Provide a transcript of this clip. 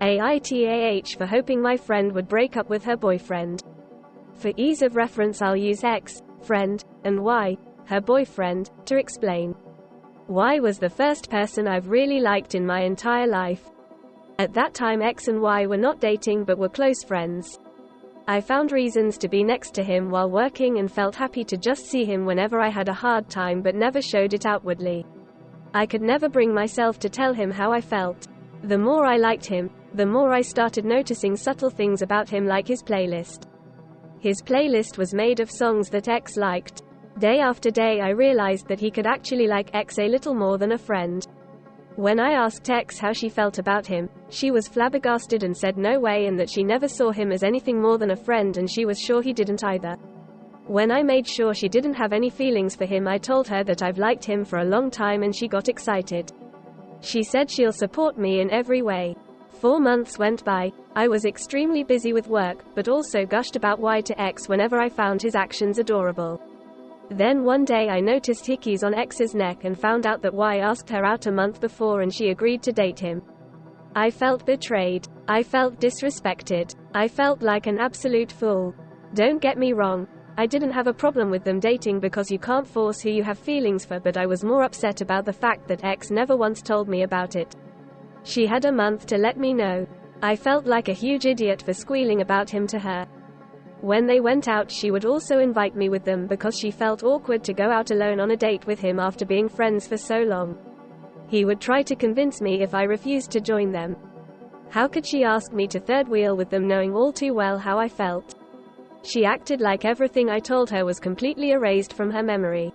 AITAH for hoping my friend would break up with her boyfriend. For ease of reference I'll use X, friend, and Y, her boyfriend, to explain. Y was the first person I've really liked in my entire life. At that time X and Y were not dating but were close friends. I found reasons to be next to him while working and felt happy to just see him whenever I had a hard time but never showed it outwardly. I could never bring myself to tell him how I felt. The more I liked him, the more I started noticing subtle things about him, like his playlist. His playlist was made of songs that X liked. Day after day I realized that he could actually like X a little more than a friend. When I asked X how she felt about him, she was flabbergasted and said no way, and that she never saw him as anything more than a friend, and she was sure he didn't either. When I made sure she didn't have any feelings for him, I told her that I've liked him for a long time, and she got excited. She said she'll support me in every way. 4 months went by. I was extremely busy with work, but also gushed about Y to X whenever I found his actions adorable. Then one day I noticed hickeys on X's neck and found out that Y asked her out a month before and she agreed to date him. I felt betrayed. I felt disrespected. I felt like an absolute fool. Don't get me wrong, I didn't have a problem with them dating because you can't force who you have feelings for, but I was more upset about the fact that X never once told me about it. She had a month to let me know. I felt like a huge idiot for squealing about him to her. When they went out, she would also invite me with them because she felt awkward to go out alone on a date with him after being friends for so long. He would try to convince me if I refused to join them. How could she ask me to third wheel with them, knowing all too well how I felt? She acted like everything I told her was completely erased from her memory.